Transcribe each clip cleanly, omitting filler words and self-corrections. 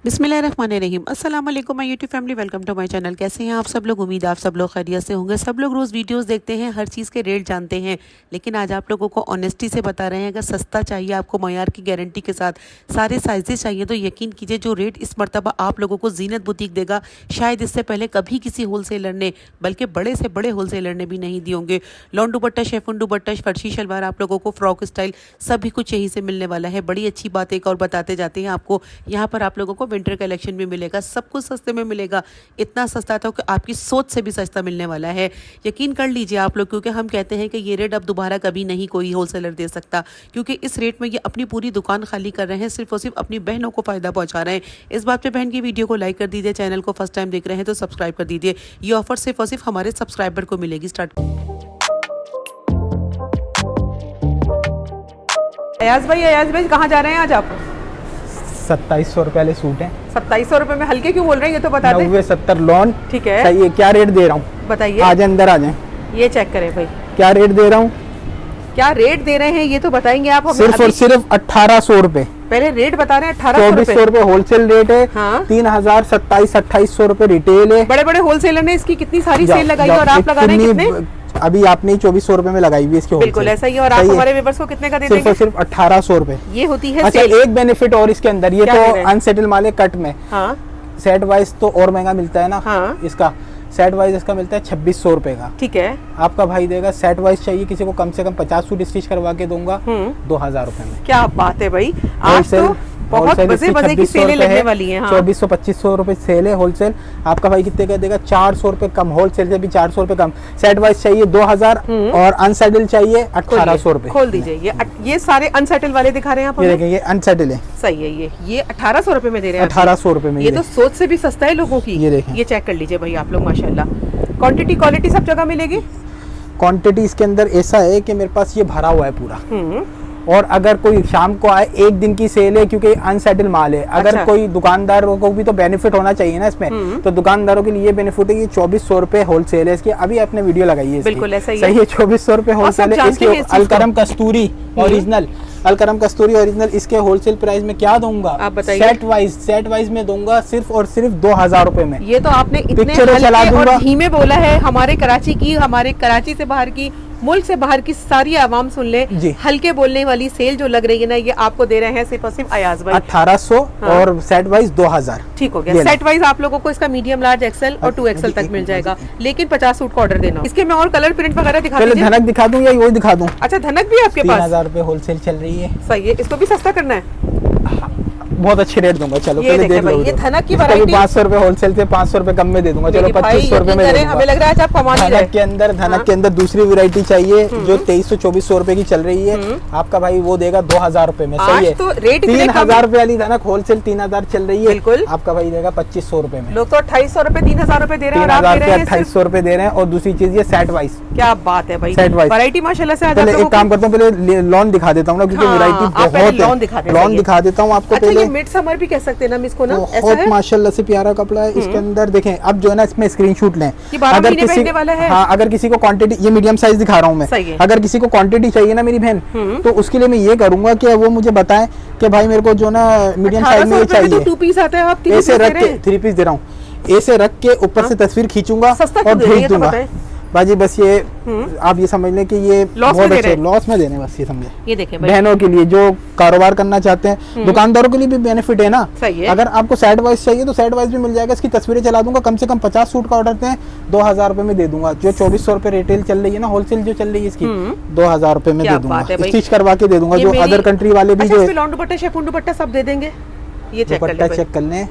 बिस्मिल्लाहिर्रहमानिर्रहीम। अस्सलाम वालेकुम my YouTube family, welcome to my channel. कैसे हैं आप सब लोग? उम्मीद आप सब लोग खैरियत से होंगे। सब लोग रोज़ वीडियोस देखते हैं, हर चीज़ के रेट जानते हैं, लेकिन आज आप लोगों को ऑनेस्टी से बता रहे हैं। अगर सस्ता चाहिए, आपको मयार की गारंटी के साथ सारे साइजेस चाहिए, तो यकीन कीजिए जो रेट इस मरतबा आप लोगों को जीनत बुटीक देगा, शायद इससे पहले कभी किसी होलसेलर ने, बल्कि बड़े से बड़े होलसेलर ने भी नहीं दिए होंगे। लॉन दुपट्टा, शेफुन दुपट्टा, फर्शी शलवार, आप लोगों को फ्रॉक स्टाइल सभी कुछ यहीं से मिलने वाला है। बड़ी अच्छी बात एक और बताते जाते हैं आपको, यहाँ पर आप लोगों को विंटर कलेक्शन भी मिलेगा, सब कुछ सस्ते में मिलेगा। इतना सस्ता था कि आपकी सोच से भी सस्ता मिलने वाला है। यकीन कर लीजिए आप लोग, क्योंकि हम कहते हैं कि ये रेट अब दोबारा कभी नहीं कोई होलसेलर दे सकता, क्योंकि इस रेट में ये अपनी पूरी दुकान खाली कर रहे हैं, सिर्फ और सिर्फ अपनी बहनों को फ़ायदा पहुंचा रहे हैं। इस बात पे बहन की वीडियो को लाइक कर दीजिए, चैनल को फर्स्ट टाइम देख रहे हैं तो सब्सक्राइब कर दीजिए। ये ऑफर सिर्फ और सिर्फ हमारे सब्सक्राइबर को मिलेगी। स्टार्ट। अयाज भाई कहाँ जा रहे हैं आज आप? 2700 रुपए वाले सूट हैं। 2700 रुपए में हल्के क्यों बोल रहे हैं, ये तो बता दें। 90-70 लोन। ठीक है, सही है। क्या रेट दे रहा हूँ बताइए। आज अंदर आ जाए, ये चेक करें भाई, क्या रेट दे रहा हूँ। क्या रेट दे रहे हैं ये तो बताएंगे आप हमें। सिर्फ और सिर्फ 1800 रुपए। पहले रेट बता रहे हैं। 1800 2400 रुपए होलसेल रेट है। हाँ। 3000 2700-2800 रुपए रिटेल है। बड़े बड़े होलसेलर ने इसकी कितनी सारी सेल लगाई और आप लगा रहे हैं कितने? अभी आपने 2400 रुपए में लगाई हुई इसकी। बिल्कुल ऐसा ही है। और आप हमारे व्यूअर्स को कितने का दे देंगे? सिर्फ और सिर्फ 1800 रुपए। ये होती है अच्छा, सेल। एक बेनिफिट और इसके अंदर, ये तो अनसेटल माल है कट में। हाँ। सेट वाइज तो और महंगा मिलता है ना। हाँ। इसका सेट वाइज इसका मिलता है 2600 रुपए का। ठीक है, आपका भाई देगा। सेट वाइज चाहिए किसी को, कम से कम 50 सूट स्टिच करवा के दूंगा 2000 रुपए में। क्या बात है भाई, आज तो बहुत मजे की सेलें लगने वाली हैं। हाँ। 2400-2500 रुपए सेल है होलसेल। आपका भाई कितने का देगा? 400 रुपए कम, होलसेल से भी 400 रुपए कम। सेट वाइज चाहिए 2000 और अनसेटल चाहिए 1800 रुपए। खोल दीजिए। ये सारे अनसेटल वाले दिखा रहे हैं आप? ये देखें, ये अनसेटल है। सही है। ये 1800 रुपए में दे रहे हैं। 1800 रुपए में। ये तो सोच से भी सस्ता है लोगों की। ये देखें, ये चेक कर लीजिए भाई आप लोग, माशाल्लाह। क्वांटिटी क्वालिटी सब जगह मिलेगी। क्वांटिटी इसके अंदर ऐसा है कि मेरे पास ये भरा हुआ है पूरा। और अगर कोई शाम को आए, एक दिन की सेल है क्योंकि अनसेटल माल है। अगर अच्छा। कोई दुकानदारों को भी तो बेनिफिट होना चाहिए ना इसमें, तो दुकानदारों के लिए ये बेनिफिट है कि 2400 रुपए होलसेल है इसकी। अभी आपने वीडियो लगाई है। बिल्कुल ऐसा ही सही है। 2400 रुपए होलसेल है इसकी। अलकरम कस्तूरी ओरिजिनल, अलकरम कस्तूरी ओरिजिनल, इसके होलसेल प्राइस में क्या दूंगा आप बताइए। सेट वाइज में दूंगा सिर्फ और सिर्फ 2000 रुपए में। ये तो आपने इतने हल्के और धीमे बोला है। हमारे कराची से बाहर की, मुल्क से बाहर की सारी आवाम सुन ले। हल्के बोलने वाली सेल जो लग रही है ना, ये आपको दे रहे हैं सिर्फ और सिर्फ अयाज भाई 1800। हाँ। और सेट वाइज 2000। ठीक हो गया। सेट वाइज आप लोगों को इसका मीडियम, लार्ज, एक्सेल और 2XL तक मिल जाएगा, लेकिन 50 सूट का ऑर्डर देना। इसके में और कलर प्रिंट वगैरह दिखा दीजिए। धनक दिखा दूं या वही दिखा दूं? अच्छा, धनक भी आपके पास? 3000 रुपए होलसेल चल रही है। सही है। इसको भी सस्ता करना है। बहुत अच्छे रेट दूंगा। चलो ये पहले देख लो। ये धनक की वैरायटी 500 रुपए होलसेल से 500 रुपए कम में दे दूंगा। चलो 2500 रुपए में दे दूंगा। हमें लग रहा है आप कमा नहीं रहे। धनक के अंदर दूसरी वैरायटी चाहिए जो 2300-2400 रुपए की चल रही है। आपका भाई वो देगा 2000 रुपए में। सही है। तो रेट 3000 रुपए वाली धनक होलसेल 3000 चल रही है। बिल्कुल। आपका भाई देगा 2500 रुपए में। लोग तो 2800 रुपए 3000 रुपए दे रहे हैं। 2800 रुपए दे रहे हैं। और दूसरी चीज ये सेट वाइज। क्या बात है भाई, सेट वाइज वैरायटी माशाल्लाह से। पहले एक काम करता हूँ, पहले लॉन दिखा देता हूँ ना, क्योंकि वैरायटी बहुत है। लॉन दिखा देता हूँ आपको। पहले मिड समर भी कह सकते हैं ना इसको ना। बहुत माशाल्लाह से प्यारा कपड़ा है। इसके अंदर देखें, अब जो है ना, इसमें स्क्रीनशॉट लें। अगर किसी वाला है। हाँ, अगर किसी को क्वांटिटी, ये मीडियम साइज दिखा रहा हूँ मैं। अगर किसी को क्वांटिटी चाहिए ना मेरी बहन, तो उसके लिए मैं ये करूंगा कि वो मुझे बताएं कि भाई मेरे को जो ना मीडियम साइज में चाहिए। 2 पीस आता है, आप ऐसे रख के 3 पीस दे रहा हूँ। ऐसे रख के ऊपर से तस्वीर खींचूंगा और भेज दूंगा बाजी। बस ये आप ये समझ लें कि ये बहुत अच्छे लॉस में देने, बस ये समझे। ये देखें बहनों के लिए जो कारोबार करना चाहते हैं, दुकानदारों के लिए भी बेनिफिट है ना। सही है। अगर आपको सेट वाइज चाहिए तो सेट वाइज भी मिल जाएगा। इसकी तस्वीरें चला दूंगा। कम से कम 50 सूट का ऑर्डर दें, 2000 रुपए में दे दूंगा। जो 2400 रुपए रिटेल चल रही है ना, होलसेल जो चल रही है, इसकी 2000 रुपए में दे दूंगा। स्टिच करवा के दे दूंगा। जो अदर कंट्री वाले भी जो लॉन दुपट्टा, शेफून दुपट्टा सब दे देंगे। ये दुपट्टा चेक कर लें,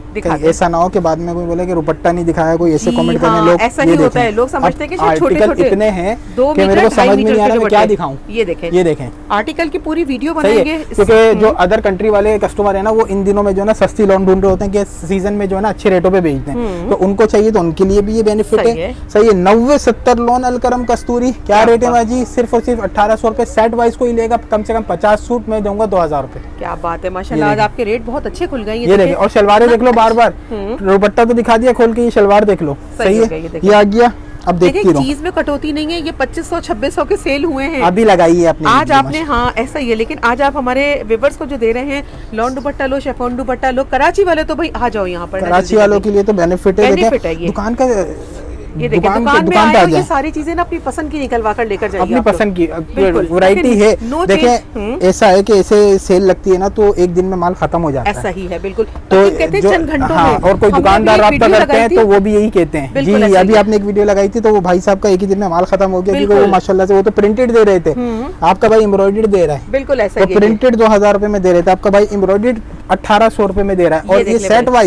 ऐसा ना हो कि बाद में कोई बोले कि दुपट्टा नहीं दिखाया, कोई ऐसे कमेंट करने लोग। ऐसा ही होता है, लोग समझते हैं कि छोटे-छोटे इतने हैं कि मेरे को समझ में नहीं आ रहा मैं क्या दिखाऊं। ये देखें आर्टिकल की पूरी वीडियो बनाएंगे, क्योंकि जो अदर कंट्री वाले कस्टमर है ना, वो इन दिनों में जो है ना सस्ती लॉन ढूंढ रहे होते हैं कि सीजन में जो है ना अच्छे रेटों पे बेचते हैं, तो उनको चाहिए तो उनके लिए भी ये बेनिफिट है। सही है। 90-70 लॉन अलकरम कस्तूरी। क्या रेट है बाजी? सिर्फ और सिर्फ 1800 रुपए। सेट वाइज को ही लेगा कम से कम 50 सूट में दूंगा 2000 रुपए। क्या बात है माशाल्लाह, आज आपके रेट बहुत अच्छे खुल गए। ये देखिए, और शलवारें देख लो बार बार। दुपट्टा तो दिखा दिया खोल के, ये शलवार देख लो। सही है। ये आ गया अब देखती देखिए रहो। चीज में कटौती नहीं है, ये 2500-2600 के सेल हुए हैं अभी लगाई है आपने आज आपने। हाँ ऐसा ही है, लेकिन आज आप हमारे व्यूअर्स को जो दे रहे हैं, लॉन दुपट्टा लो, शिफॉन दुपट्टा लो, कराची वाले तो भाई आ जाओ यहाँ पर। कराची वालों के लिए तो बेनिफिट है। बेनिफिट है ये। दुकान का ये देखिए दुकान में आए हो, ये सारी चीजें ना अपनी पसंद की निकलवा कर लेकर जाइए, अपनी पसंद की बिल्कुल, वैरायटी है। नो देखें ऐसा है कि ऐसे सेल लगती है ना तो एक दिन में माल खत्म हो जाता है। ऐसा ही है बिल्कुल। तो कहते हैं जो चंद घंटों हाँ, में। और कोई दुकानदार राब्ता करते हैं तो वो भी यही कहते हैं बिल्कुल जी। ऐसा अभी ही है। आपने एक वीडियो लगाई थी तो वो भाई साहब का एक ही दिन में माल खत्म हो गया, क्योंकि वो बिल्कुल। माशाल्लाह से वो तो प्रिंटेड दे रहे थे, आपका भाई एम्ब्रॉयडर्ड दे रहा है। बिल्कुल ऐसा तो ही है। प्रिंटेड 2000 रुपए में दे रहे थे, आपका भाई एम्ब्रॉयडर्ड 1800 रुपए में दे रहा है। और ये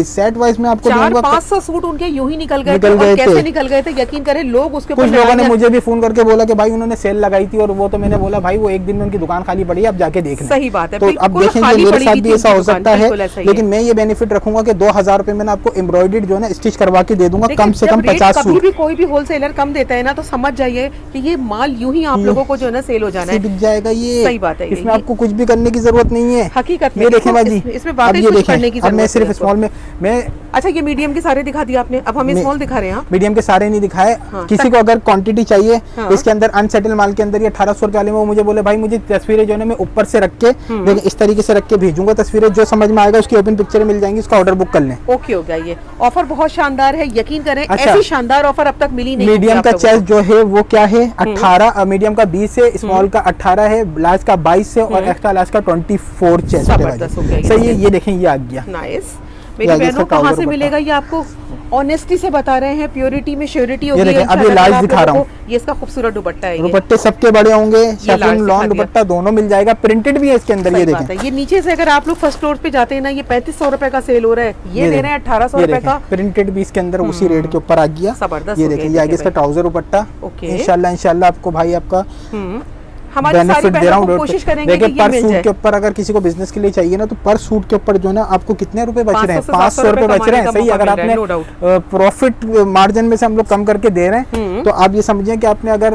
सेट वाइज में आपको दूंगा। 400-500 सूट उनके यूं ही निकल गए थे। निकल गए और कैसे थे। निकल गए थे यकीन करें, लोग उसके कुछ ऊपर लोगों ने लड़ाइयाँ- मुझे भी फोन करके बोला कि भाई उन्होंने सेल लगाई थी, और वो तो मैंने बोला भाई वो एक दिन में उनकी दुकान खाली पड़ी है, आप जाके देख लें। सही बात है। तो अब बिल्कुल देखेंगे खाली मेरे पड़ी साथ हुई भी थी ऐसा हो उनकी सकता दुकान, है, बिल्कुल ऐसा ही लेकिन मैं ये बेनिफिट रखूंगा कि 2000 रुपए में आपको एम्ब्रॉयडर्ड जो है ना स्टिच करवा के दे दूंगा, कम से कम 50 कभी सूट भी कोई भी होलसेलर कम देता है ना तो समझ जाइए कि ये माल यूं ही आप लोगों को जो है ना सेल हो जाना है। बिक जाएगा ये। सही बात है ये। इसमें आपको कुछ भी करने की जरूरत नहीं है। हकीकत में ये देखें बाजी, इसमें अब वाकई ये कुछ देखें, करने की अब मैं जरूरत सिर्फ नहीं है स्मॉल में मैं अच्छा ये मीडियम के सारे दिखा दिए आपने, अब हम स्मॉल दिखा रहे हैं। मीडियम के सारे नहीं दिखाए। हाँ, किसी को अगर क्वांटिटी चाहिए हाँ। इसके अंदर अनसेटल माल के अंदर ये 1800 रुपए वाले में वो मुझे बोले भाई मुझे तस्वीरें जो है ना मैं ऊपर से रख के देखिए इस तरीके से रख के भेजूंगा, तस्वीरें जो समझ में आएगा उसकी ओपन पिक्चर मिल जाएंगी, उसका ऑर्डर बुक कर लें। ओके हो गया। ये ऑफर बहुत शानदार है, यकीन करें अच्छा। ऐसी शानदार ऑफर अब तक मिली नहीं। मीडियम का चेस्ट जो है वो क्या है 18, मीडियम का 20 है, स्मॉल का 18 है, लार्ज का 22 है और एक्स्ट्रा लार्ज का 24 चेस्ट है। जबरदस्त हो गया ये। सही है, ये देखें ये आ गया। नाइस। मेरी आगे बहनों इसका कहाँ ट्राउजर से दुपट्टा। मिलेगा ये आपको? ऑनेस्टी से बता रहे हैं, प्योरिटी में श्योरिटी ये होगी। देखें, अब ये इंशाल्लाह लार्ज आप दिखा लोगों रहा को ये इसका खूबसूरत दुपट्टा है। ये दुपट्टे सबके बड़े होंगे, लार्ज शेफरन दिखा लॉन दिया। दुपट्टा दोनों मिल जाएगा, प्रिंटेड भी है इसके अंदर। ये सही बात देखें है। ये नीचे से अगर आप लोग फर्स्ट फ्लोर पे जाते हैं ना, ये 3500 रुपए का सेल हो रहा है, ये दे रहे हैं 1800 रुपए का। प्रिंटेड भी इसके अंदर उसी रेट के ऊपर आ गया। जबरदस्त ये हो देखें, गया, ये आगे इसका देखिए ट्राउजर दुपट्टा। ओके। इंशाल्लाह आपको भाई आपका हमारी सारी बेनिफिट दे रहा बहनों को हूँ। कोशिश करेंगे देखिए कि ये पर मिल सूट जाए। के ऊपर अगर किसी को बिजनेस के लिए चाहिए ना तो पर सूट के ऊपर जो है ना आपको कितने रुपए बच रहे हैं? 500 500 रुपए बच कमाने रहे हैं। का सही, मौका अगर मिल रहा है, आपने no प्रॉफिट मार्जिन में से हम लोग कम करके दे रहे हैं तो आप ये समझिए कि आपने अगर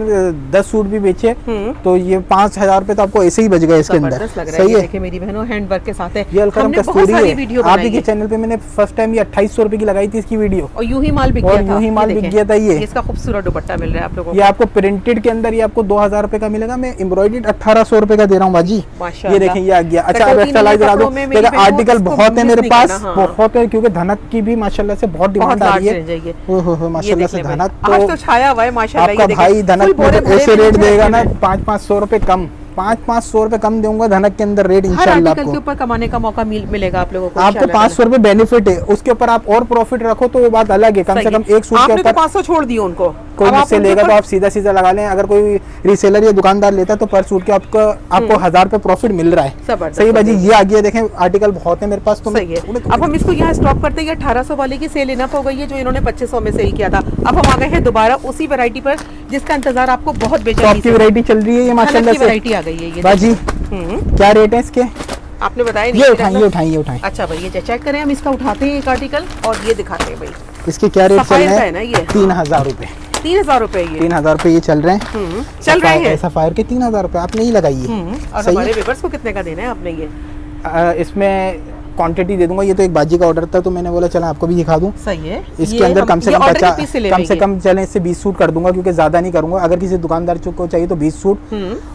10 सूट भी बेचे तो ये 5000 रुपए तो आपको ऐसे ही बच गए इसके अंदर। जबरदस्त लग रहा है। सही ये है, देखिए मेरी बहनों हैंड वर्क के साथ है। ये अलकरम हमने बहुत कस्तूरी सारी है। वीडियो आप बनाई के है चैनल पे मैंने फर्स्ट टाइम ये 2800 रुपए की लगाई थी इसकी वीडियो, और यूं ही माल बिक और गया था। यूं ही माल ये बिक देखें, गया था। ये इसका खूबसूरत दुपट्टा मिल रहा है आप लोगों ये को। आपको प्रिंटेड के अंदर ये आपको 2000 रुपए का मिलेगा। मैं एम्ब्रॉयडर्ड 1800 रुपए का दे रहा हूँ बाजी। माशाल्लाह। ये देखें ये आ गया। अच्छा अब कटौती एक्स्ट्रा नहीं है लाइव दिखा दो। कपड़ों में, मेरी देखिए बहनों, आर्टिकल इसको बहुत है मेरे मिस नहीं पास, करना, हाँ। बहुत है, क्योंकि धनक की भी माशाल्लाह से बहुत डिमांड आ रही है। ओहो माशाल्लाह से धनक आज तो छाया हुआ है माशाल्लाह। आपका ये देखिए, भाई धनक फुल बोरे में ऐसे भरे रेट हुए देगा ना हैं। 500 रुपए कम, 500 रुपए कम दूंगा धनक के अंदर रेट हर इंशाल्लाह आर्टिकल के आपको। ऊपर कमाने का मौका मिलेगा आप लोगों को। आपको इंशाल्लाह 500 रुपए बेनिफिट है, उसके ऊपर आप और प्रॉफिट रखो तो वो बात अलग है। कम से कम एक सूट के आपने तो ऊपर 500 छोड़ दिए उनको। कोई अब आप मुझसे उनके लेगा तो ऊपर- आप सीधा सीधा लगा लें। अगर कोई रीसेलर या दुकानदार लेता है तो पर सूट के आपको 1000 रुपए प्रॉफिट मिल रहा है। जबरदस्त सही हो बाजी, गया। ये आ गया। देखें आर्टिकल बहुत है मेरे पास तो सही है। अब हम इसको यहाँ स्टॉप करते हैं। 1800 वाले की सेल इनफ हो गई है जो इन्होंने 2500 में सेल किया था। अब हम आ गए हैं दोबारा उसी वैरायटी पर जिसका इंतजार आपको बहुत बेचैनी टॉप की वैरायटी चल रही है ये माशाल्लाह से। वैरायटी आ गई है ये। बाजी क्या रेट है इसके? आपने बताया ये नहीं उठाएं, ये उठाएं, ये उठाएं। अच्छा भाई ये चेक करें, हम इसका उठाते हैं एक आर्टिकल और ये दिखाते हैं भाई। इसके क्या रेट चल सफायर रहे का है ना हैं? ये? 3000 रुपए। 3000 रुपए ये 3000 रुपए ये चल रहे हैं। चल रहे हैं। सफायर के 3000 रुपए आपने ही लगाई है। और सही हमारे है। व्यूअर्स को कितने का देना है आपने ये? इसमें क्वांटिटी दे दूंगा। ये तो एक बाजी का ऑर्डर था तो मैंने बोला चला आपको भी दिखा दूं। सही है। इसके ये अंदर कम से कम 50 चलें इससे 20 सूट कर दूंगा क्योंकि ज्यादा नहीं करूंगा। अगर किसी दुकानदार को चाहिए तो 20 सूट,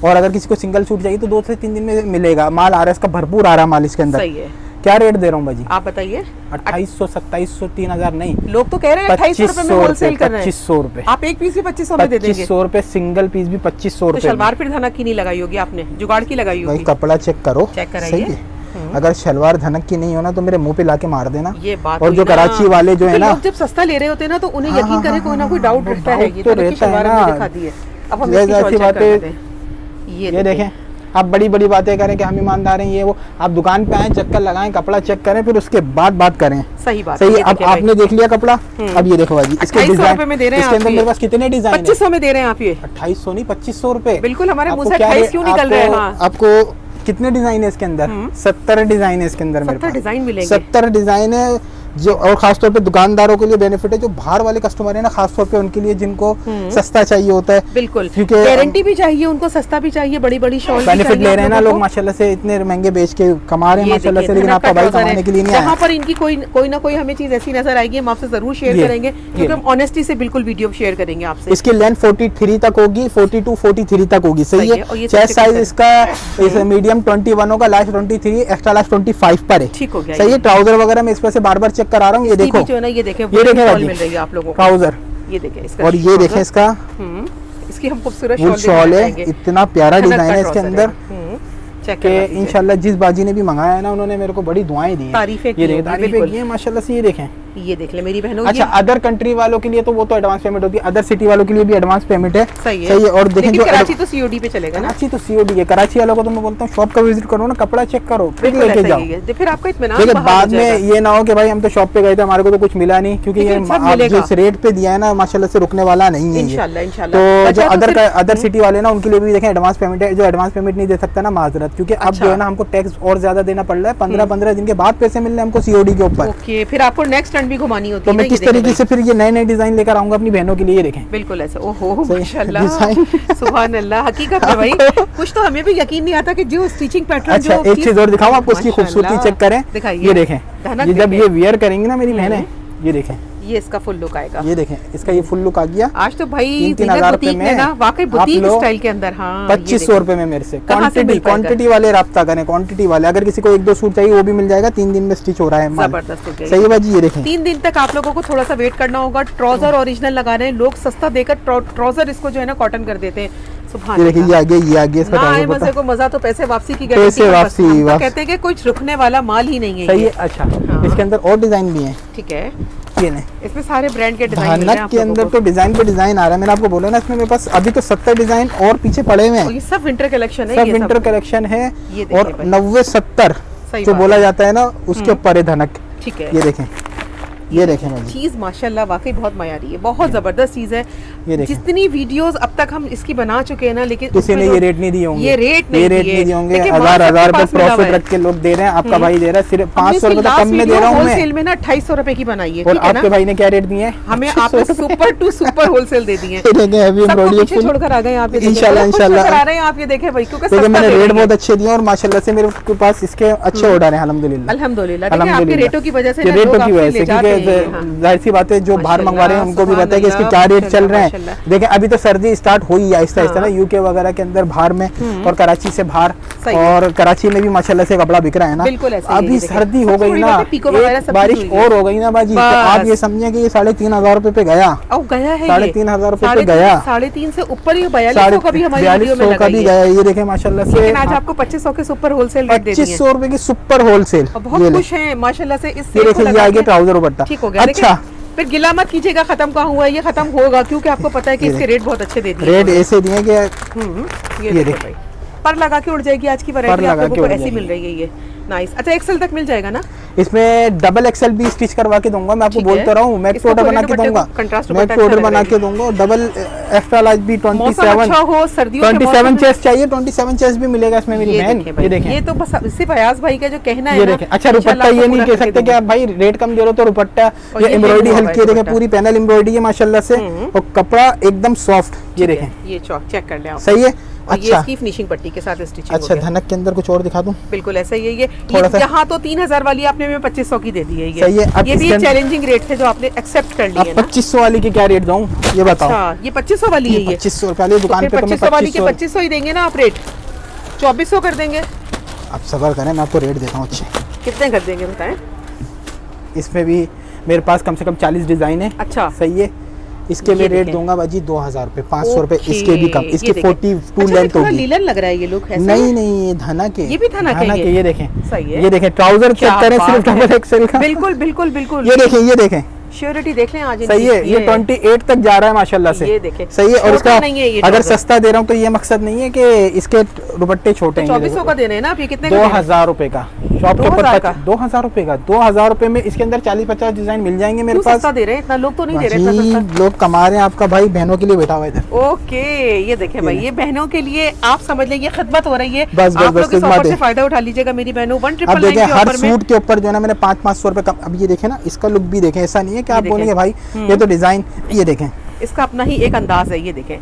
और अगर किसी को सिंगल सूट चाहिए तो 2 से 3 दिन में मिलेगा। माल आ रहा है इसका भरपूर आ रहा है माल इसके अंदर। सही है। क्या रेट दे रहा हूँ बाजी? आप बताइए। 2800 2700 3000 नहीं, लोग तो कह रहे हैं 2800 रुपए में होलसेल कर रहे हैं। 2500 रुपए। आप एक पीस भी 2500 में दे देंगे? 2500 रुपए सिंगल पीस भी 2500 तो रुपए। शलवार फिर धनक की नहीं लगाई होगी आपने, जुगाड़ की लगाई भाई होगी। कपड़ा चेक करो, चेक कराइए। सही है। अगर शलवार धनक की नहीं हो ना तो मेरे मुंह पे लाके मार देना। ये बात और हुई जो ना। कराची वाले जो है क्योंकि ना, लोग जब सस्ता ले रहे होते हैं ना तो उन्हें हाँ, यकीन हाँ, करे कोई ना कोई हाँ, डाउट हाँ, रहता है। ये तो तो रहता है शलवार ना। हमने दिखा दी है। अब हम ये इसकी ऐसी शॉल चेक बातें- कर लेते हैं। ये देखें आप बड़ी बड़ी बातें करें कि हम ईमानदार हैं ये वो। आप दुकान पे आए, चक्कर लगाएं, कपड़ा चेक करें, फिर उसके बाद बात करें। सही बात सही है। है। अब आपने देख लिया कपड़ा, अब ये देखो भाजी इसके 2800 डिजाइन रुपए में दे रहे हैं इसके आप अंदर ये। मेरे पास कितने डिजाइन है? 2500 में दे रहे हैं आप ये। 2800 नहीं 2500 रुपए। बिल्कुल हमारे मुंह आपको से क्या 28 रे- क्यों निकल रहे हैं? हाँ। आपको कितने डिजाइन है इसके अंदर? 70 डिजाइन है इसके अंदर मेरे 70 पास। डिजाइन मिलेंगे। 70 डिजाइन है। जो और खासतौर पे दुकानदारों के लिए बेनिफिट है, जो बाहर वाले कस्टमर है ना, खासतौर पे उनके लिए जिनको सस्ता चाहिए होता है, बिल्कुल, क्योंकि गारंटी भी चाहिए उनको, सस्ता भी चाहिए, बड़ी बड़ी शॉल बेनिफिट ले रहे हैं ना लोग माशाल्लाह से, इतने महंगे बेच के कमा रहे हैं माशाल्लाह से, लेकिन आपका भाई कमाने के लिए नहीं आया। यहाँ पर इनकी कोई ना कोई हमें चीज ऐसी नजर आएगी, हम आपसे जरूर शेयर करेंगे, क्योंकि हम ऑनेस्टी से बिल्कुल वीडियो शेयर करेंगे आपसे। इसकी लेंथ 43 तक होगी, 42 43 तक होगी, सही है। चेस्ट साइज इसका मीडियम 21 होगा, लास्ट 23, एक्स्ट्रा लास्ट 25 पर है, ठीक हो गया। सही है। ट्राउजर वगैरह मैं इस पर से बार-बार चेक करा रहा हूँ, ये देखो, जो है ना, ये देखें मिल रही है आप लोगों को ट्राउजर, ये देखें इसका, और ये देखें इसका इसकी हम खूबसूरत शॉल है, इतना प्यारा डिजाइन है इसके अंदर चेक कि इंशाल्लाह जिस बाजी ने भी मंगाया है ना, उन्होंने मेरे को बड़ी दुआएं दी हैं, तारीफें की हैं माशाल्लाह से। ये देखें, ये देख ले मेरी बहनों। अच्छा, अदर कंट्री वालों के लिए तो वो तो एडवांस पेमेंट होती है, अदर सिटी वालों के लिए भी एडवांस पेमेंट है, सही है। और देखें जो कराची तो सीओडी पे चलेगा ना, कराची तो सीओडी है। कराची वालों को तो मैं बोलता हूँ शॉप का विजिट करो ना, कपड़ा चेक करो, फिर लेके जाओ, फिर आपका इत्मीनान ठीक है। बाद में ये ना हो कि भाई हम तो शॉप पे गए थे, हमारे को तो कुछ मिला नहीं, क्योंकि ये आप जिस रेट पे दिया है ना माशाल्लाह से रुकने वाला नहीं है तो जो अदर सिटी वाले ना, उनके लिए भी देखें एडवांस पेमेंट है। जो एडवांस पेमेंट नहीं दे सकता ना, माजरत, क्योंकि अब जो है ना हमको टैक्स और ज्यादा देना पड़ रहा है, 15 दिन के बाद पैसे मिल रहे हैं हमको सीओडी के ऊपर। ओके, फिर आपको नेक्स्ट टर्न भी घुमानी होती है, मैं किस तरीके से फिर ये नए नए डिजाइन लेकर आऊंगा अपनी बहनों के लिए, ये देखें। बिल्कुल ऐसा, ओहो माशाल्लाह, सुभान अल्लाह, हकीकत है भाई, कुछ तो हमें भी यकीन नहीं आता कि जो स्टिचिंग पैटर्न। अच्छा, एक चीज और दिखाऊं आपको, इसकी खूबसूरती चेक करें, ये देखें, ये जब ये वियर करेंगे ना मेरी बहनें, ये देखें, ये इसका फुल लुक आएगा, ये देखें, इसका ये फुल लुक आ गया। आज तो भाई 3,000 रुपए में ना, वाकई बुटीक स्टाइल के अंदर। हाँ, 2500 रुपए में मेरे से। क्वांटिटी वाले राब्ता करें, क्वांटिटी वाले, अगर किसी को 1-2 सूट चाहिए वो भी मिल जाएगा, 3 दिन में स्टिच हो रहा है, जबरदस्त। सही है बाजी, ये देखें। 3 दिन तक आप लोगों को थोड़ा सा वेट करना होगा। ट्राउजर ओरिजिनल लगा रहे हैं लोग, सस्ता देकर ट्राउजर इसको जो है ना कॉटन कर देते हैं। ये देखिए, ये आगे इसका मजे को मजा तो पैसे वापसी की पैसे वापसी कहते हैं कि कुछ रुकने वाला माल ही नहीं है, सही है। अच्छा, इसके अंदर और डिजाइन भी है, ठीक है, ये नहीं, इसमें सारे ब्रांड के डिजाइन धनक के अंदर तो डिजाइन पे डिजाइन आ रहा है। मैंने आपको बोला ना, इसमें मेरे पास अभी तो 70 डिजाइन और पीछे पड़े हुए हैं, ये सब विंटर कलेक्शन है, सब विंटर कलेक्शन है, और 90-70 जो बोला जाता है ना, उसके ऊपर है धनक, ठीक है। ये देखें, ये देखें चीज माशाल्लाह वाकई बहुत मयारी है, बहुत जबरदस्त चीज है। जितनी वीडियोस अब तक हम इसकी बना चुके हैं ना, लेकिन किसी ने ये रेट नहीं दिए होंगे, ये रेट नहीं दिए होंगे। 1000 रुपए प्रॉफिट रख के लोग दे रहे हैं, आपका भाई दे रहा है सिर्फ 500 रुपए तो कम में दे रहा हूँ मैं। होलसेल में ना 250 रुपए की बनाई है, और आपके भाई ने क्या रेट दिए हैं? हमें आपने सुपर टू सुपर होलसेल दे दिए हैं। पीछे छोड़कर आ गए आप, इंशाल्लाह आ रहे हैं आप, ये देखें भाई, क्योंकि मैंने रेट बहुत अच्छे दिए और माशाल्लाह से मेरे पास इसके अच्छे ऑर्डर हैं, अल्हम्दुलिल्लाह अल्हम्दुलिल्लाह। आपके रेटों की वजह से, रेटों की वजह से, क्योंकि जाहिर सी बात है जो बाहर मंगवा रहे हैं उनको भी पता है कि इसके क्या रेट चल रहे हैं। देखें, अभी तो सर्दी स्टार्ट हो ही है आहिस्ता आहिस्ता ना, यूके वगैरह के अंदर बाहर में, और कराची से बाहर, और कराची में भी माशाल्लाह से कपड़ा बिक रहा है ना। अभी सर्दी हो गई ना, बारिश और हो गई ना बाजी, तो आप ये समझे कि ये 3,500 रुपए पे गया, 3,500 रुपए पे गया, 3.5 से ऊपर ही 4200 का भी हमारी वीडियो में का भी गया। ये देखें माशाल्लाह से, आज आपको 2500 के सुपर होलसेल रेट दे दिए, 2500 रुपए की सुपर होलसेल, बहुत खुश हैं माशाल्लाह से। इस ये आगे ट्राउजर दुपट्टा, ठीक हो गया। अच्छा, फिर गिला मत कीजिएगा खत्म कहाँ हुआ है, ये खत्म होगा, क्योंकि आपको पता है कि इसके रेट बहुत अच्छे दे दिए, रेट ऐसे दिए कि ये देखो भाई, पर लगा के उड़ जाएगी आज की वैरायटी आप लोगों को, ऐसी मिल रही है ये, नाइस। अच्छा, एक्सेल तक मिल जाएगा ना? इसमें डबल एक्सेल भी स्टिच करवा के दूंगा, मैं आपको बोलता रहा हूँ, मैक्स ऑर्डर बना के दूंगा, मैक्स ऑर्डर बना के दूंगा, डबल एक्स्ट्रा लार्ज भी 27 चेस्ट चाहिए, 27 चेस्ट भी मिलेगा इसमें मेरी बहन। ये देखें, ये तो बस सिर्फ अयाज भाई का जो कहना है। ये देखें, अच्छा दुपट्टा ये नहीं कह सकते कि आप भाई रेट कम दे रहे हो तो दुपट्टा, ये एम्ब्रॉयडरी हल्की, देखें पूरी पैनल एम्ब्रॉयडरी है माशाल्लाह से, और कपड़ा एकदम सॉफ्ट, ये देखें, ये चेक कर लें आप, सही है। अच्छा, इसकी फिनिशिंग पट्टी के साथ स्टिचिंग। अच्छा, धनक के अंदर कुछ और दिखा दूं? बिल्कुल ऐसा ही है। ये यहाँ तो 3000 वाली आपने में 2500 की दे दी है, सही है। ये भी चैलेंजिंग रेट थे जो आपने एक्सेप्ट कर लिए। 2500 वाली की क्या रेट दूं ये बताओ? अच्छा, ये 2500 वाली है, 2500 वाली दुकान पे 2500 वाली के 2500 ही देंगे ना आप रेट? 2400 कर देंगे? आप सब्र करें, मैं आपको रेट देता हूँ अच्छे। कितने कर देंगे बताएं? इसमें भी मेरे पास कम से कम 40 डिजाइन है। अच्छा, सही है। इसके मैं रेट दूंगा बाजी 2000 रुपए, 500 रुपए इसके भी कम। इसकी 42 लेंथ होगी। लीलन लग रहा है ये लुक, नहीं नहीं, ये धनक है, ये भी धनक है। ये देखें, सही है। ये देखें ट्राउजर चेक करें, सिर्फ डबल एक्सेल का। बिल्कुल बिल्कुल बिल्कुल। ये देखें, ये देखें, श्योरिटी देख लें आज सही है, ये 28 तक जा रहा है माशाल्लाह से। ये देखें सही है। और इसका नहीं है ये अगर सस्ता दे रहा हूँ तो ये मकसद नहीं है कि इसके दुपट्टे छोटे हैं। 2400 का दे रहे हैं ना आप, ये कितने 2000 रुपए का शॉप के ऊपर 2000 रुपए का 2000 रुपए में इसके अंदर 40-50 डिजाइन मिल जाएंगे मेरे पास। सस्ता दे रहे हैं, इतना लोग तो नहीं दे रहे इतना सस्ता। लोग कमा रहे हैं, आपका भाई बहनों के लिए बैठा हुआ है इधर। ओके ये देखें भाई, ये बहनों के लिए आप समझ लें ये खिदमत हो रही है। बस आप लोग इस ऑफर से फायदा उठा लीजिएगा मेरी बहनों। 1999 देखिए हर सूट के ऊपर जो है ना मैंने 500-500 रुपए कम। अब ये देखें ना, इसका लुक भी देखें, ऐसा नहीं है कि आप बोलेंगे भाई ये तो डिजाइन। ये देखें इसका अपना ही एक अंदाज है। ये देखें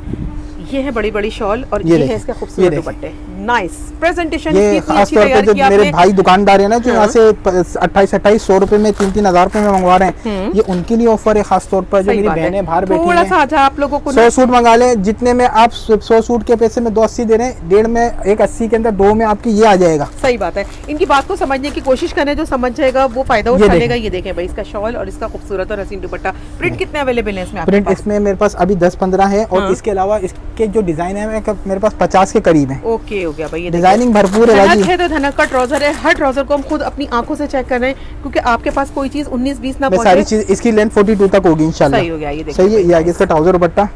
ये है बड़ी बड़ी शॉल और ये है इसका खूबसूरत दुपट्टे। Nice presentation. ये खास तौर पे जो मेरे भाई दुकानदार है ना जो यहाँ से 2800 रुपए में 3-3 रुपए में मंगवा रहे हैं, ये उनके लिए ऑफर है। खास तौर पर जो मेरी बहनें बाहर बैठी थोड़ा सा आजा आप लोगों को 100 सूट मंगा ले, जितने में आप 100 सूट के पैसे में 280 दे रहे हैं, 1.5 में 180 के अंदर 2 में आपकी ये आ जाएगा। सही बात है। इनकी बात को समझने की कोशिश करें, जो समझ जाएगा वो फायदा उठा लेगा। ये देखें भाई इसका शॉल और इसका खूबसूरत और हसीन दुपट्टा। प्रिंट कितने अवेलेबल है इसमें? प्रिंट इसमें मेरे पास अभी 10-15 है और इसके अलावा इसके जो डिजाइन है मेरे पास 50 के करीब है। ओके हो गया भाई, ये डिजाइनिंग भरपूर है। धनक है तो धनक का ट्राउजर है। हर ट्राउजर को हम खुद अपनी आंखों से चेक कर रहे हैं क्योंकि आपके पास कोई चीज 19-20 ना पहुंचे। सारी चीज इसकी लेंथ 42 तक होगी इंशाल्लाह। सही हो गया। ये देखिए सही है। ये आगे इसका ट्राउजर दुपट्टा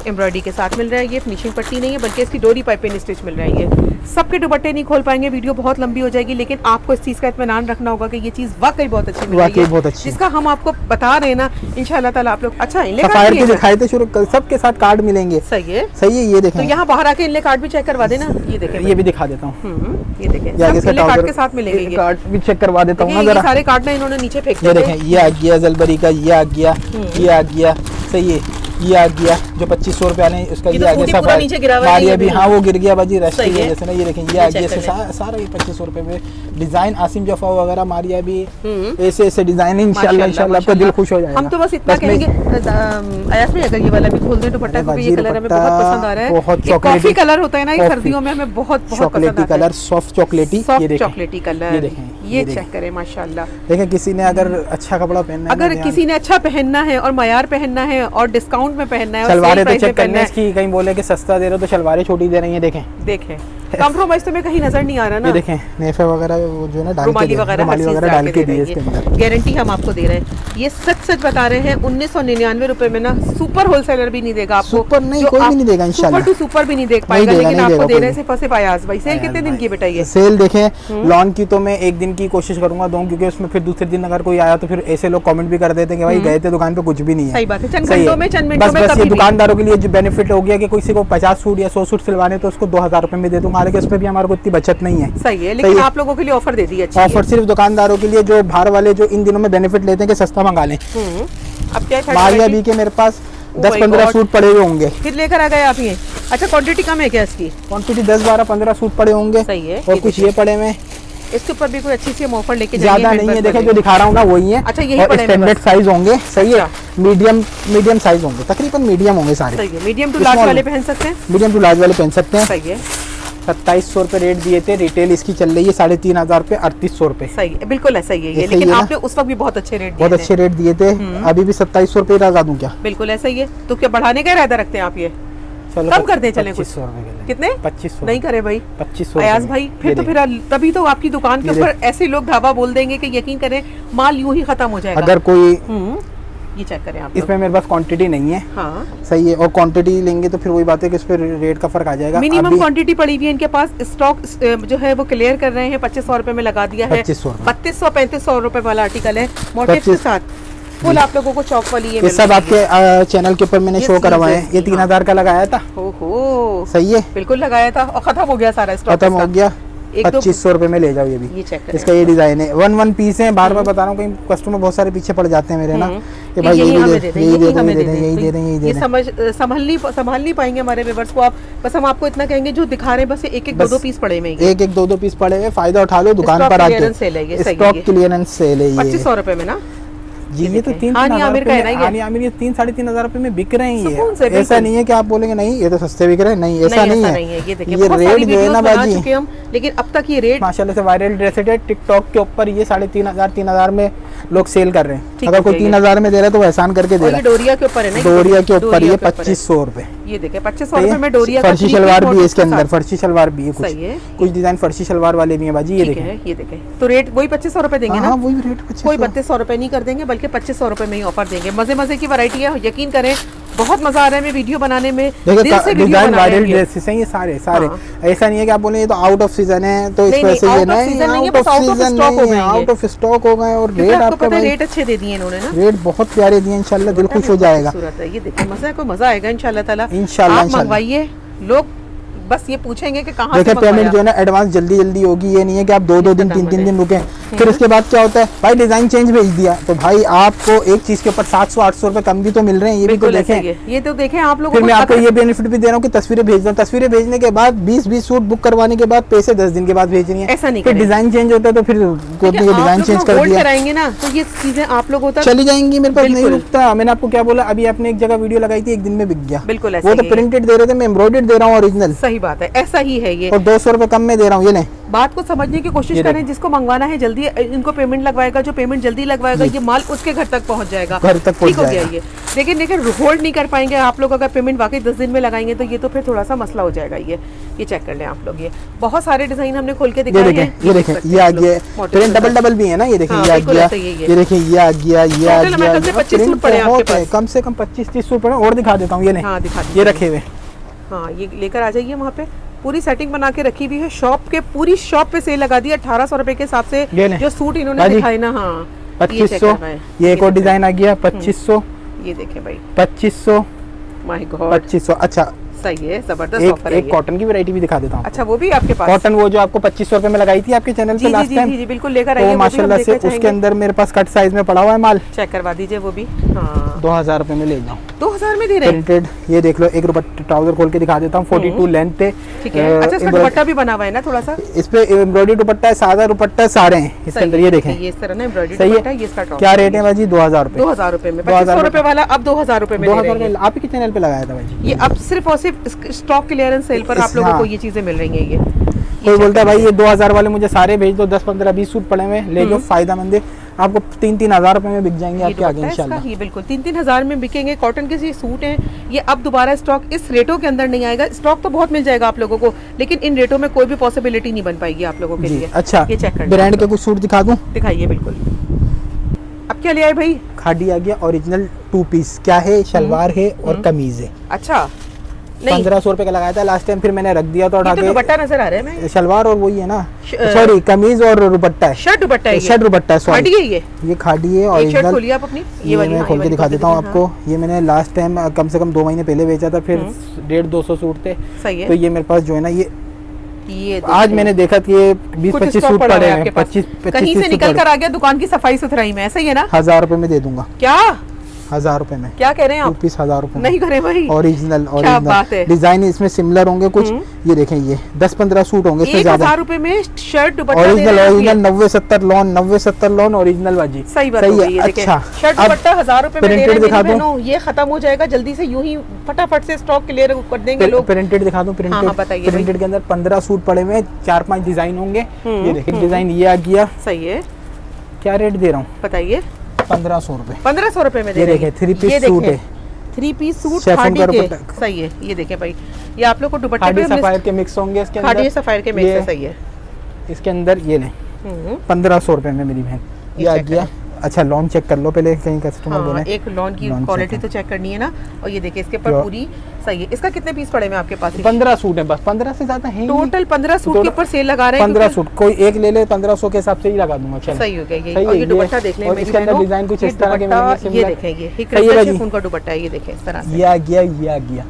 एम्ब्रॉयडरी के साथ मिल रहा है। ये फिनिशिंग पट्टी नहीं है बल्कि इसकी डोरी पाइपिंग स्टिच मिल रही है। सबके दुपट्टे नहीं खोल पाएंगे, वीडियो बहुत लंबी हो जाएगी, लेकिन आपको इस चीज का इत्मीनान रखना होगा कि ये चीज वाकई बहुत अच्छी मिल रही है, बहुत अच्छी, जिसका हम आपको बता रहे हैं ना इंशाल्लाह ताला आप लोग। अच्छा इनले कार्ड के दिखाए थे शुरू, सबके साथ कार्ड मिलेंगे। सही है। सही है। ये देखें तो यहाँ बाहर आके इनले कार्ड भी चेक करवा देना। ये देखें, ये भी दिखा देता हूँ। ये देखें इनले कार्ड के साथ मिलेंगे। ये कार्ड भी चेक करवा देता हूँ। ये सारे कार्ड ना इन्होंने नीचे फेंक दिए। ये देखें, ये आ गया जलबरी का, ये आ गया, ये आ गया। सही है। ये आ गया जो 2500 रुपए आने उसका, ये आ गया सफारी भी। हाँ वो गिर गया बाजी रश की वजह से ना। ये देखें ये आ गया सारा ये 2500 रुपए में डिजाइन। आसिम जफा वगैरह मारिया भी ऐसे ऐसे डिजाइन इंशाल्लाह आपका दिल खुश हो जाएगा। हम तो बस इतना कहेंगे आयास में अगर ये वाला भी खोल दे दुपट्टा, क्योंकि ये कलर हमें बहुत पसंद आ रहा है। बहुत कॉफी कलर होता है ना ये सर्दियों में, हमें बहुत चॉकलेटी कलर, सॉफ्ट चॉकलेटी। चॉकलेटी कलर ये चेक करें माशाल्लाह। देखें किसी ने अगर अच्छा कपड़ा पहनना है, अगर किसी ने अच्छा पहनना है और मयार पहनना है और डिस्काउंट में पहनना है, शलवारें तो चेक करने की, कहीं बोले कि सस्ता दे रहे हो तो शलवारें छोटी दे रही हैं। देखें कंप्रोमाइज तो में कहीं नजर नहीं आ रहा ना। ये देखें नेफे वगैरह वो जो है ना रुमाली वगैरह डाल के दिए इसके अंदर। गारंटी हम आपको दे रहे हैं। ये सच बता रहे हैं 1999 रुपए में ना सुपर होलसेलर भी नहीं देगा आपको। सुपर नहीं, कोई भी नहीं देगा इंशाल्लाह। सुपर टू सुपर भी नहीं देख पाएगा, लेकिन आपको दे रहे हैं सिर्फ आयाज भाई। सेल कितने दिन की बेटा? ये सेल देखें लॉन की तो मैं एक दिन की कोशिश करूंगा दूं, क्योंकि उसमें फिर दूसरे दिन अगर कोई आया तो फिर ऐसे लोग कमेंट भी कर देते हैं कि भाई गए थे दुकान पे कुछ भी नहीं है। सही बात है। चंद मिनटों में बस ये दुकानदारों के लिए जो बेनिफिट हो गया कि किसी को 50 सूट या 100 सूट सिलवाने तो उसको 2000 रुपए में दे दूंगा, हालांकि उसमें भी हमारे को इतनी बचत नहीं है। सही है, लेकिन आप लोगों के लिए ऑफर दे दी अच्छी ऑफर सिर्फ दुकानदारों के लिए जो बाहर वाले जो इन दिनों में बेनिफिट लेते हैं कि सस्ता मंगा लें। अब क्या मारिया बी के मेरे पास 10-15 सूट पड़े हुए होंगे। फिर लेकर आ गए आप ये? अच्छा क्वांटिटी कम है क्या इसकी? क्वांटिटी 10-12-15 सूट पड़े होंगे। सही है। और कुछ ये पड़े हुए, इसके ऊपर भी कोई अच्छी सी ऑफर लेके ज्यादा नहीं है। देखिए जो दिखा रहा हूँ ना वही है। अच्छा यही पड़े स्टैंडर्ड साइज होंगे। सही है। मीडियम साइज होंगे, तकरीबन मीडियम होंगे सारे। सही है। मीडियम टू लार्ज वाले पहन सकते हैं। मीडियम टू लार्ज वाले पहन सकते हैं। सही है। 2700 रुपए रेट दिए थे, रिटेल इसकी चल रही है 3500 रुपए, 3800 रुपए। सही है, बिल्कुल ऐसा ही है ये, लेकिन आपने उस वक्त भी बहुत अच्छे रेट दिए थे। बहुत अच्छे रेट दिए थे। अभी भी 2700 रुपए लगा दूं क्या? बिल्कुल ऐसा ही है। तो क्या बढ़ाने का इरादा रखते हैं आप? ये चलो कम कर दें चले कुछ? 2500 रुपए। कितने? 2500 नहीं करे भाई 2500 अयाज भाई। फिर तो फिर तभी तो आपकी दुकान के ऊपर ऐसे लोग धावा बोल देंगे कि यकीन करें माल यूं ही खत्म हो जाएगा। अगर कोई ये चेक करें आप। इसमें मेरे पास क्वांटिटी नहीं है। हाँ सही है। और क्वांटिटी लेंगे तो फिर वही बात है कि इस पर रेट का फर्क आ जाएगा। मिनिमम क्वांटिटी पड़ी हुई है इनके पास। स्टॉक जो है वो क्लियर कर रहे हैं। 2500 रुपए में लगा दिया है। 3200-3500 रुपए वाला आर्टिकल है मोटिव के साथ। फुल आप लोगों को चौक वाली ये सब आपके चैनल के ऊपर मैंने शो करवाए हैं। ये 3000 का लगाया था। ओहो सही है। बिल्कुल लगाया था और खत्म हो गया सारा स्टॉक। खत्म हो गया। 2500 रुपए में ले जाओ। ये भी ये चेक करें। इसका ये डिजाइन है। 1 पीस है। बार बार बता रहा हूँ, कहीं कस्टमर बहुत सारे पीछे पड़ जाते हैं मेरे ना कि भाई यही संभाल नहीं पाएंगे हमारे व्यूअर्स को आप। बस हम आपको इतना कहेंगे जो दिखा रहे हैं बस एक 2 पीस पड़े में, एक 2 पीस पड़े हुए। फायदा उठा लो दुकान पर आके। स्टॉक क्लियरेंस सेल है ये। 2500 रुपए में ना जी। ये तो 3-3.5 रुपए में बिक रहे हैं। ऐसा नहीं है कि आप बोलेंगे नहीं ये तो सस्ते बिक रहे हैं। नहीं ऐसा नहीं है। ये देखिए ये रेट जो है ना बाजी हम, लेकिन अब तक ये रेट माशाल्लाह से वायरल ड्रेस है। टिकटॉक के ऊपर ये 3500-3000 में लोग सेल कर रहे हैं। ठीक अगर है, कोई ये 3000 में दे रहा है तो वो एहसान करके दे और रहा ये है। डोरिया के ऊपर है ना, डोरिया के ऊपर ये के ऊपर है। 2500 रुपए। ये देखे 2500 रुपए में डोरिया का फर्शी 3 शलवार पीस भी है इसके मोटिव के अंदर, साथ। फर्शी शलवार भी है सही है। कुछ डिजाइन फर्शी शलवार वाले भी हैं बाजी। ये ठीक देखें, है, ये देखें तो रेट वही 2500 रुपए देंगे ना, हाँ वही रेट 2500। कोई 3200 रुपए नहीं कर देंगे, बल्कि 2500 रुपए में ही ऑफर देंगे। मजे मजे की वैरायटी है, यकीन करें बहुत मजा आ रहा है मैं वीडियो बनाने में, दिल से देखिए वीडियो डिजाइन बना रहे वायरल हैं ये। ड्रेसेस हैं ये सारे सारे। हाँ। ऐसा नहीं है कि आप बोले ये तो आउट ऑफ सीजन है तो इस नहीं, वजह से नहीं, ये out of नहीं, season नहीं है, आउट बस of out of season stock हो नहीं गए है, हैं ये। आउट ऑफ स्टॉक हो गए। और क्योंकि रेट आपको आपका पता है भाई रेट अच्छे दे दिए इन्होंने ना, रेट बहुत प्यारे दिए, इंशाल्लाह दिल खुश हो जाएगा। खूबसूरत है। ये देखिए मजा को मजा आएगा इंशाल्लाह ताला। इंशाल्लाह, आप इंशाल्लाह। मंगवाइए, लोग बस ये पूछेंगे कि कहाँ से देखिए पेमेंट मंगवाया। जो है ना एडवांस जल्दी जल्दी होगी, ये नहीं है कि आप 2-2 दिन 3-3 दिन रुके। फिर उसके बाद क्या होता है भाई, डिजाइन चेंज भेज दिया तो भाई आपको एक चीज के ऊपर 700-800 रुपए कम भी तो मिल रहे हैं, ये भी तो बिल्कुल ऐसा देखें। ही है। ये तो देखें आप लोगों फिर को मैं आपको अगर- ये बेनिफिट भी दे रहा हूँ कि तस्वीरें भेज दूँ, तस्वीरें भेजने के बाद 20-20 सूट बुक करवाने के बाद पैसे 10 दिन के बाद भेजनी है। ऐसा नहीं फिर करें। डिजाइन चेंज होता है तो फिर देखिए, डिजाइन आप चेंज लोग कर होल्ड दिया, कराएंगे ना तो ये चीजें आप लोगों तक चली जाएंगी, मेरे पास नहीं बिल्कुल। रुकता। मैंने आपको क्या बोला, अभी आपने एक जगह वीडियो लगाई थी, एक दिन में बिक गया। बिल्कुल ऐसा वो तो ही है। प्रिंटेड दे रहे थे, मैं एम्ब्रॉयडर्ड दे रहा हूँ ओरिजिनल, सही बात है, ऐसा ही है ये। और 200 रुपए कम में दे रहा हूँ। ये नहीं, बात को समझने की कोशिश ये करें, जिसको मंगवाना है जल्दी इनको पेमेंट लगवाएगा, जो पेमेंट जल्दी लगवाएगा ये माल उसके घर तक पहुंच जाएगा, घर तक पहुंच ठीक हो गया जाएगा। ये। लेकिन देखिए होल्ड नहीं कर पाएंगे आप लोग, अगर पेमेंट वाकई 10 दिन में लगाएंगे तो ये तो फिर थोड़ा सा मसला हो जाएगा। ये चेक कर लें आप लोग, ये बहुत सारे डिजाइन हमने खोल के ये दिखाए देखें, हैं। ये देखें, देख ये आ सकते गया हैं आप लोग। प्रिंट डबल डबल भी है ना, ये देखें हाँ, ये आ बिल्कुल गया, ऐसा ही है ये। ये देखें ये आ गया, ये आ टोटल हमारे पास गया। 25 सूट प्रिंट पड़े हैं आपके बहुत है, पास। कम से कम 25-30 सूट पड़े। और दिखा देता हूँ, ये नहीं, हाँ दिखा ये दीजिए। रखे हुए। हाँ ये लेकर आ जाइए, वहाँ पे पूरी सेटिंग बना के रखी हुई है। शॉप के पूरी शॉप पे सेल लगा दी 1800 रुपए के हिसाब से, ये नहीं। जो सूट इन्होंने बाजी, दिखाए ना। हाँ 2500, ये एक और डिजाइन आ गया 2500, ये देखें भाई, 2500, माय गॉड 2500। अच्छा सही है, जबरदस्त एक ऑफर है एक ये। कॉटन की वैरायटी भी दिखा देता हूँ। अच्छा वो भी आपके पास? कॉटन वो जो आपको 2500 रुपए में लगाई थी आपके चैनल पे जी लास्ट जी टाइम, जी जी बिल्कुल लेकर आइए, तो वो भी हम माशाल्लाह से देखना उसके चाहेंगे। अंदर मेरे पास कट साइज में पड़ा हुआ है माल। चेक करवा दीजिए वो भी। हाँ 2000 रुपए में ले जाऊँ, 2000 में दे रहे हैं, प्रिंटेड। ये देख लो, एक दुपट्टा ट्राउजर खोल के दिखा देता हूँ, 42 लेंथ है। ठीक है। अच्छा इसका दुपट्टा भी बना हुआ है ना थोड़ा सा? इस पे एम्ब्रॉयडरी दुपट्टा है, सादा दुपट्टा सारे हैं इसके सही अंदर। है, ये देखें, ये इस तरह ना एम्ब्रॉयडरी सही दुपट्टा, है। ये इसका क्या रेट है भाजी? 2000 रुपए। 2000 रुपए में, 2000 2500 रुपए वाला अब 2000 रुपए में दे 2000 रहे हैं। रुपए आप ही के चैनल पे लगाया था भाजी। ये अब सिर्फ और सिर्फ स्टॉक क्लियरेंस सेल पर आप लोगों हाँ। को ये चीजें मिल रही हैं। ये कोई बोलता है भाई ये 2000 वाले मुझे सारे भेज दो, 10-15-20 सूट पड़े हुए ले जाओ, फायदा मंद है। आपको 3-3 हजार रुपए में बिक जाएंगे आपके आगे इंशाल्लाह। ये बिल्कुल 3-3 हजार में बिकेंगे। कॉटन के ये सूट हैं, ये अब दोबारा स्टॉक इस रेटों के अंदर नहीं आएगा। स्टॉक तो बहुत मिल जाएगा आप लोगों को, लेकिन इन रेटों में कोई भी पॉसिबिलिटी नहीं बन पाएगी आप लोगों के जी लिए। अच्छा, ये चेक कर ब्रांड के कुछ सूट दिखा दूं? दिखाइए बिल्कुल। अब क्या ले आए भाई? खादी आ गया ओरिजिनल 2 पीस। क्या है, शलवार है और कमीज है। अच्छा नहीं 1500 रुपए का लगाया था लास्ट टाइम, फिर मैंने रख दिया तो उठा ये तो के। दुपट्टा नजर आ रहा है मैं, शलवार और वही है ना, श- सॉरी कमीज और दुपट्टा है। शर्ट दुपट्टा है ये? शर्ट दुपट्टा है, खादी सॉरी है ये खादी है एक शर्ट ओरिजिनल। खोलिए आप अपनी, ये वाली, मैं हाँ, खोल ये के वाली दिखा खोल के देता हूँ दिखाइए, आपको। ये मैंने लास्ट टाइम कम से कम 2 महीने पहले बेचा था, फिर 150-200 सूट थे। सही है। तो ये मेरे पास जो है ना, ये ये आज देखिए। मैंने देखा कि ये कुछ 20-25 स्टॉक सूट पड़ा पड़े है हैं, आपके पास। 25-30 कहीं से सूट निकल पड़े। कर आ गया दुकान की सफाई सुथराई में, ऐसा ही है ना? 1000 रुपए में दे दूंगा। क्या 1000 रुपए में क्या कह रहे हैं 2 आप? पीस 1000 रुपए में नहीं करे भाई, ओरिजिनल क्या बात है। ओरिजिनल डिजाइन इसमें सिमिलर होंगे कुछ। ये देखें, ये 10-15 सूट होंगे इसमें ज्यादा। 1000 रुपए में शर्ट दुपट्टा दे ओरिजिनल रहे हैं ओरिजिनल आप ये। 90-70 लॉन 90-70 लॉन ओरिजिनल बाजी। सही बात हो गई, ये देखें। अच्छा शर्ट अब दुपट्टा 1000 रुपए में दे रहे प्रिंटेड हैं दिखा मेरी दूं? बहनों, ये खत्म हो जाएगा जल्दी से, यूं ही फटाफट से स्टॉक क्लियर कर देंगे लोग। प्रिंटेड दिखा दूं? हाँ, बताइए भाई। प्रिंटेड के अंदर 15 सूट पड़े हुए हैं, 4-5 डिजाइन होंगे। ये देखिए डिजाइन ये आ गया। सही है, क्या रेट दे रहा हूँ? बताइए। 1500 रुपए। 1500 रुपए में दे ये रहे हैं। देखें 3 पीस ये सूट देखें, है, 3 पीस सूट शेफोन खादी का के। दुपट्टा। सही है, ये देखें भाई, ये आप लोग को दुपट्टे खादी पे हमने सफायर के मिक्स होंगे इसके अंदर। खादी सफायर के मिक्स ये है, सही है। इसके अंदर ये लें 1500 रुपए में मेरी बहन। ये आ चेक गया। अच्छा लॉन चेक कर लो पहले, कहीं कस्टमर हाँ, बोले। एक लॉन की लॉन क्वालिटी check तो चेक करनी है ना। और ये देखिए इसके ऊपर जो- पूरी सही है। इसका कितने पीस पड़े हैं आपके पास? 15 सूट है बस, 15 से ज्यादा है ही नहीं। टोटल 15 सूट के ऊपर सेल लगा रहे हैं। 15 क्योंकि- सूट कोई एक ले ले, 1500 के हिसाब से ही लगा दूंगा। चलो सही हो गया ये। सही और है, ये दुपट्टा देख लें और मेरी इसके अंदर बहनों, डिजाइन कुछ ये इस तरह के दुपट्टा मिलेंगे, ये similar। देखें, ये सही है क्रिस्टल भाजी। शिफॉन का दुपट्टा है, ये देखें इस तरह से। ये आ गया, ये आ गया।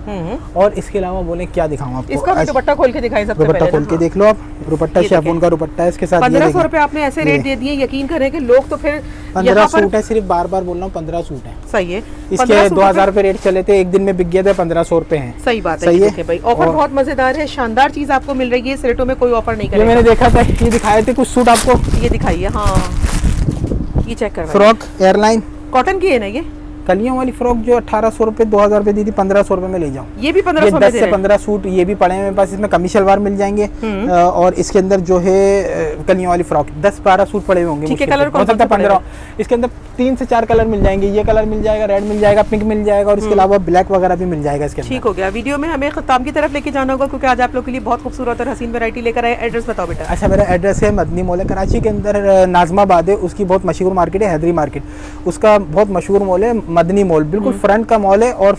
और इसके अलावा बोले क्या दिखाऊं आपको? इसका भी दुपट्टा खोल के दिखाई सबसे दुपट्टा पहले खोल ना। के देख लो आप। दुपट्टा ये शेफोन देखें। का दुपट्टा है इसके साथ। 1500 रुपए आपने ऐसे रेट दे दिए, यकीन करें कि लोग तो फिर 15 यहाँ पर सूट है, सिर्फ बार बार बोल रहा हूँ 15 सूट है। सही है। इसके 1500 रुपए- 2000 रुपए रेट चले थे, एक दिन में बिक गया था, 1500 रुपए है। सही बात है, सही ये है। देखें भाई, ऑफर और- बहुत मजेदार है, शानदार चीज आपको मिल रही है। इस रेटों में कोई ऑफर नहीं ये करेगा। मैंने देखा था, ये दिखाए थे कुछ सूट आपको, ये दिखाइए, हाँ ये चेक करवाइए। Frock airline. कॉटन की है ना ये? कलियों वाली फ्रॉक जो 1800 रुपए 2000 रुपए दी थी 1500 रुपए में ले जाऊँ। ये भी 1500 10 से 15 सूट ये भी पड़े हैं मेरे पास। इसमें कमी शलवार मिल जाएंगे और इसके अंदर जो है कलियों वाली फ्रॉक 10-12 सूट पड़े होंगे। ठीक है, कलर हो सकता है 15। इसके अंदर 3 से 4 कलर मिल जाएंगे। ये कलर मिल जाएगा, रेड मिल जाएगा, पिंक मिल जाएगा और इसके अलावा ब्लैक वगैरह भी मिल जाएगा इसके अंदर। ठीक हो गया। वीडियो में हमें खत्ताम की तरफ लेके जाना होगा क्योंकि आज आप लोग के लिए बहुत खूबसूरत और हसीन वैरायटी लेकर आए। एड्रेस बताओ बेटा। अच्छा, मेरा एड्रेस है मदनी मॉल है कराची के अंदर, नाजमाबाद है, उसकी बहुत मशहूर मार्केट है हैदरी मार्केट, उसका बहुत मशहूर मॉल है मदनी मॉल, बिल्कुल फ्रंट का मॉल है और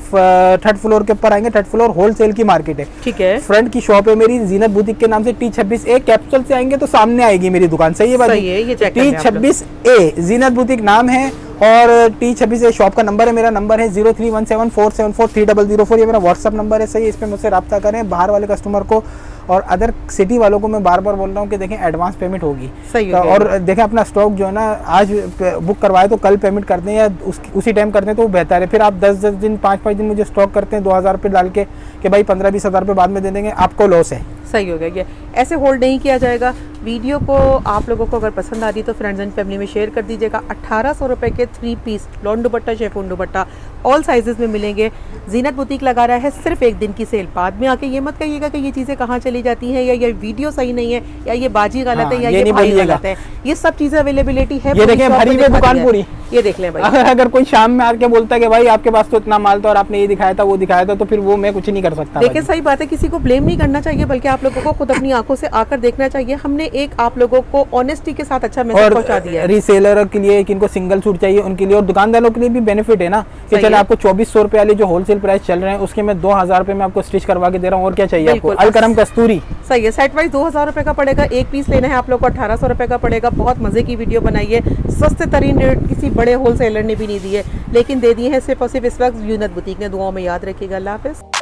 3rd फ्लोर के ऊपर आएंगे। 3rd फ्लोर होलसेल की मार्केट है। ठीक है। फ्रंट की शॉप है मेरी जीनत बुटीक के नाम से। T26A कैप्सूल से आएंगे तो सामने आएगी मेरी दुकान। सही है बात? सही है, ये चेक कर लें आप लोग। T26A जीनत बुटीक नाम है और T26A शॉप का नंबर है। मेरा नंबर है 031747430004। ये मेरा व्हाट्सअप नंबर है। सही है, इस पर मुझसे रब्ता करें। बाहर वाले कस्टमर को और अदर सिटी वालों को मैं बार बार बोल रहा हूँ कि देखें एडवांस पेमेंट होगी। सही तो और देखें अपना स्टॉक जो है ना आज बुक करवाए तो कल पेमेंट कर दें या उसी टाइम कर दें तो वो बेहतर है। फिर आप 10-10 दिन 5-5 दिन मुझे स्टॉक करते हैं 2000 रुपये डाल के कि भाई 15-20 हज़ार रुपये बाद में दे देंगे, आपको लॉस है। सही हो गया। ये ऐसे होल्ड नहीं किया जाएगा। वीडियो को आप लोगों को अगर पसंद आ रही तो फ्रेंड्स एंड फैमिली में शेयर कर दीजिएगा। 1800 रुपए के 3 piece lawn dupatta, chiffon dupatta all sizes में मिलेंगे। जीनत बुटीक लगा रहा है सिर्फ एक दिन की सेल। बाद में आके ये मत कहिएगा कि ये चीज़ें कहाँ चली जाती हैं या ये वीडियो सही नहीं है या ये बाजी गलत है या ये भाई गलत है। ये सब चीज़ें अवेलेबिलिटी है। ये देखें भरी हुई दुकान पूरी। ये देख लें भाई। अगर कोई शाम में आके बोलता है कि भाई आपके पास तो इतना माल था और आपने ये दिखाया था वो दिखाया था तो फिर वो मैं कुछ नहीं कर सकता। देखिए सही बात है, किसी को ब्लेम नहीं करना चाहिए बल्कि आप लोगों को खुद अपनी आंखों से आकर देखना चाहिए। हमने एक आप लोगों को ऑनेस्टी के साथ अच्छा मैसेज पहुंचा दिया है। रीसेलर के लिए किनको सिंगल सूट चाहिए उनके लिए और दुकानदारों के लिए भी बेनिफिट है ना कि चले आपको 2400 रुपए वाले जो होलसेल प्राइस चल रहे हैं उसके मैं 2000 रुपए में आपको स्टिच करवा के दे रहा हूँ। और क्या चाहिए आपको? अलकरम कस्तूरी। सही है। सेट वाइज 2000 रुपए का पड़ेगा। एक पीस लेना है आप लोग को 1800 रुपए का पड़ेगा। बहुत मजे की वीडियो बनाई है। सस्ते तरीन रेट किसी बड़े होलसेलर ने भी नहीं दिए लेकिन दे दिए हैं सिर्फ और सिर्फ इस वक्त जीनत बुटीक ने। दुआओं में याद रखिएगा। अल्लाह हाफिज़।